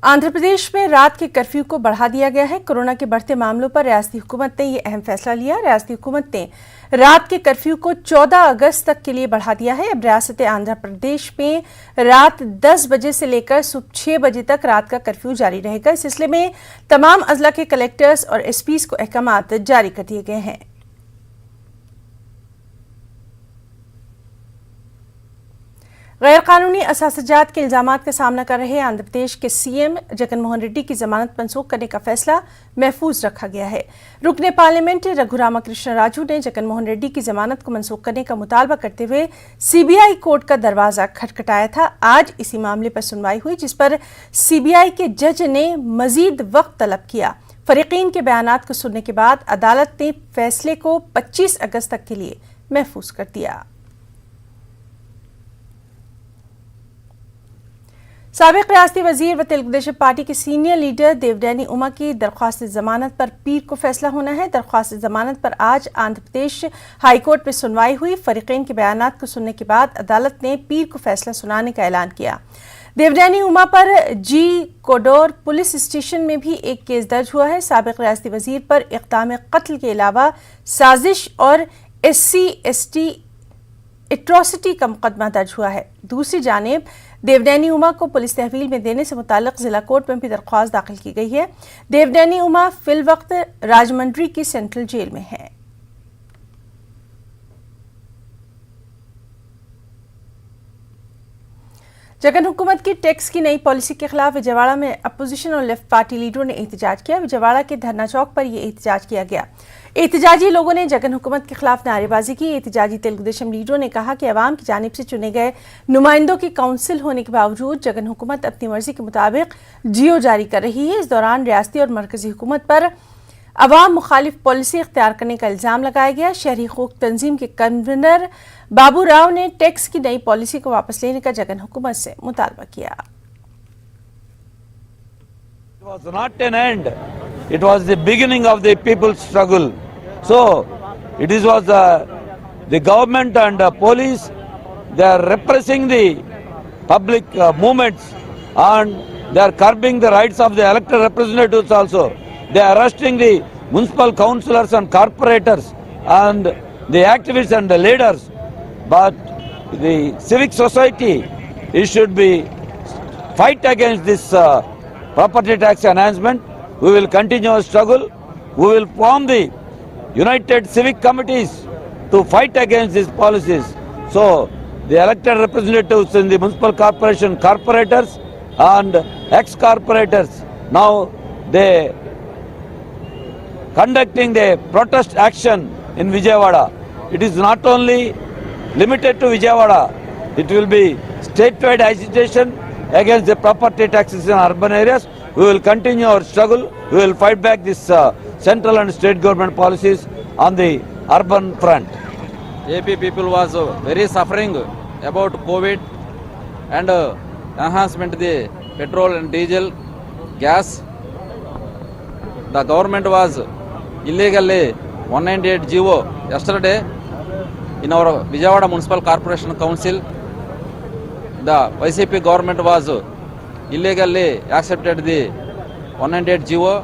आंध्र प्रदेश में रात के कर्फ्यू को बढ़ा दिया गया है। कोरोना के बढ़ते मामलों पर रियासती हुकूमत ने यह अहम फैसला लिया। रियासती हुकूमत ने रात के कर्फ्यू को 14 अगस्त तक के लिए बढ़ा दिया है। अब रियासत आंध्र प्रदेश में रात 10 बजे से लेकर सुबह 6 बजे तक रात का कर्फ्यू जारी रहेगा। इस सिलसिले में तमाम अजला के कलेक्टर्स और एसपीज को अहकामात जारी कर दिए गए हैं। गैर कानूनी असासजात के इल्जामात का सामना कर रहे आंध्र प्रदेश के सीएम जगन मोहन रेड्डी की जमानत मनसूख करने का फैसला महफूज रखा गया है। रुकने पार्लियामेंट रघुरामकृष्ण राजू ने जगन मोहन रेड्डी की जमानत को मनसूख करने का मुतालबा करते हुए सीबीआई कोर्ट का दरवाजा खटखटाया था। आज इसी मामले पर सुनवाई हुई, जिस पर सीबीआई के जज ने मजीद वक्त तलब किया। फरीकीन के बयानात को सुनने के बाद अदालत ने फैसले को 25 अगस्त तक के लिए महफूज कर दिया। साबिक रियासती वजीर व तेलुगु देशम पार्टी के सीनियर लीडर देवडैनी उमा की दरख्वास्त जमानत पर पीर को फैसला होना है। दरख्वास्त जमानत पर आज आंध्र प्रदेश हाईकोर्ट में सुनवाई हुई। फरीकीन के बयानात को सुनने के बाद अदालत ने पीर को फैसला सुनाने का ऐलान किया। देवडैनी उमा पर जी कोडोर पुलिस स्टेशन में भी एक केस दर्ज हुआ है। साबिक रियासती वजीर पर इक़दाम कत्ल के अलावा साजिश और SC/ST एट्रोसिटी का मुकदमा दर्ज हुआ है। दूसरी जानिब देवडैनी उमा को पुलिस तहवील में देने से मुताल्लिक जिला कोर्ट में भी दरख्वास्त दाखिल की गई है। देवडैनी उमा फिल वक्त राजमंड्री की सेंट्रल जेल में है। जगन हुकूमत की टैक्स की नई पॉलिसी के खिलाफ विजयवाड़ा में अपोजिशन और लेफ्ट पार्टी लीडरों ने एहतजाज किया। विजयवाड़ा के धरना चौक पर यह एहतजाज किया गया। एहतजाजी लोगों ने जगन हुकूमत के खिलाफ नारेबाजी की। एहतजाजी तेलुगु देशम लीडरों ने कहा कि अवाम की जानिब से चुने गए नुमाइंदों की काउंसिल होने के बावजूद जगन हुकूमत अपनी मर्जी के मुताबिक जियो जारी कर रही है। इस दौरान रियासती और मरकजी हुकूमत पर अवाम मुखालिफ पॉलिसी इख्तियार करने का इल्जाम लगाया गया। शहरी हुकूक तंजीम के कन्वीनर बाबू राव ने टैक्स की नई पॉलिसी को वापस लेने का जगन हुकूमत से मुतालबा किया। It was not an end. It was the beginning of the people's struggle. So, was the government and police, they are repressing the public movements and they are curbing the rights of the elected representatives also. They are arresting the municipal councillors and corporators and the activists and the leaders. But the civic society, it should be fight against this property tax enhancement. We will continue our struggle. We will form the united civic committees to fight against these policies. So the elected representatives in the municipal corporation, corporators and ex-corporators, now they conducting the protest action in Vijayawada. It is not only limited to Vijayawada. It will be statewide agitation against the property taxes in urban areas. We will continue our struggle. We will fight back this central and state government policies on the urban front. AP people was very suffering about COVID and enhancement the petrol and diesel, gas. The government was illegally 198 GO yesterday in our Vijayawada Municipal Corporation Council. The YCP government was illegally accepted the 198 GO.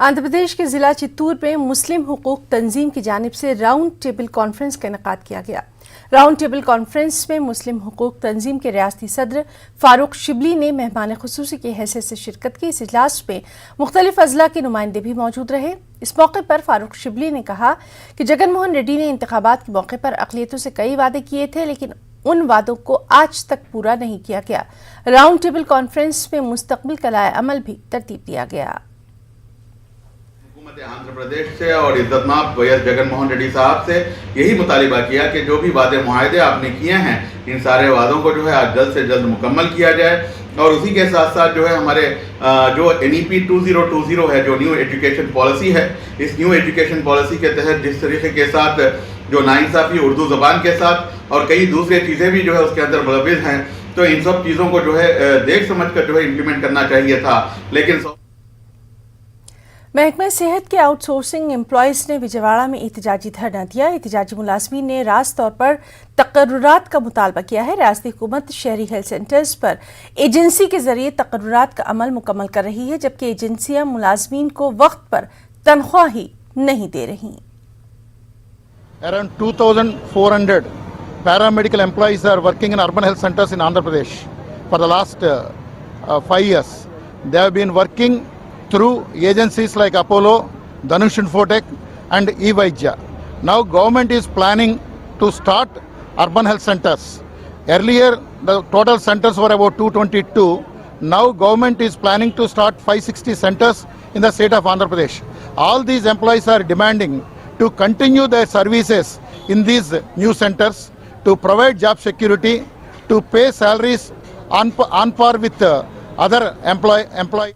Andhra Pradesh के जिला चित्तूर में मुस्लिम हुकूक तंजीम की जानिब से round table conference का इनेकाद किया गया। Round table conference में मुस्लिम हुकूक तंजीम के रियासती सदर फारूक शिबली ने मेहमान खुसूसी की हैसियत से शिरकत की। इस इजलास में मुख्तलिफ अजला के नुमाइंदे भी मौजूद रहे। इस मौके पर फारूक शिबली ने कहा कि जगन मोहन रेड्डी ने इंतखाबात के मौके पर अक़लियतों से कई वादे किए थे, लेकिन उन वादों को आज तक पूरा नहीं किया गया। राउंड टेबल कॉन्फ्रेंस में मुस्तकबिल का लाए अमल भी तरतीब दिया गया। आंध्र प्रदेश से और इज्जतमाब वैएस जगन मोहन रेड्डी साहब से यही मुतालिबा किया कि जो भी वादे मुआहदे आपने किए हैं, इन सारे वादों को जो है आज जल्द से जल्द मुकम्मल किया जाए। और उसी के साथ साथ जो है हमारे जो NEP 2020 है, जो न्यू एजुकेशन पॉलिसी है, इस न्यू एजुकेशन पॉलिसी के तहत जिस तरीके के साथ जो नाइंसाफ़ी उर्दू ज़बान के साथ और कई दूसरी चीज़ें भी जो है उसके अंदर मुलविस हैं, तो इन सब चीज़ों को जो है देख समझ कर जो है इम्प्लीमेंट करना चाहिए था। लेकिन महकमा सेहत के आउटसोर्सिंग एम्प्लॉयज़ ने विजयवाड़ा में एहतजाजी धरना दिया। एहतजाजी मुलाजमीन ने रास्त तौर पर तकर्रुरात का मुतालबा किया है। रियासती हुकूमत शहरी हेल्थ सेंटर्स पर एजेंसी के जरिए तकर्रुरात का अमल मुकम्मल कर रही है, जबकि एजेंसियां मुलाजमीन को वक्त पर तनख्वाह ही नहीं दे रही। Around 2,400 paramedical employees are working in urban health centers in Andhra Pradesh for the last 5 years. They have been working through agencies like Apollo, Dhanush Infotech and eVaidya. Now government is planning to start urban health centers. Earlier the total centers were about 222. Now government is planning to start 560 centers in the state of Andhra Pradesh. All these employees are demanding to continue their services in these new centers, to provide job security, to pay salaries on par with other employees.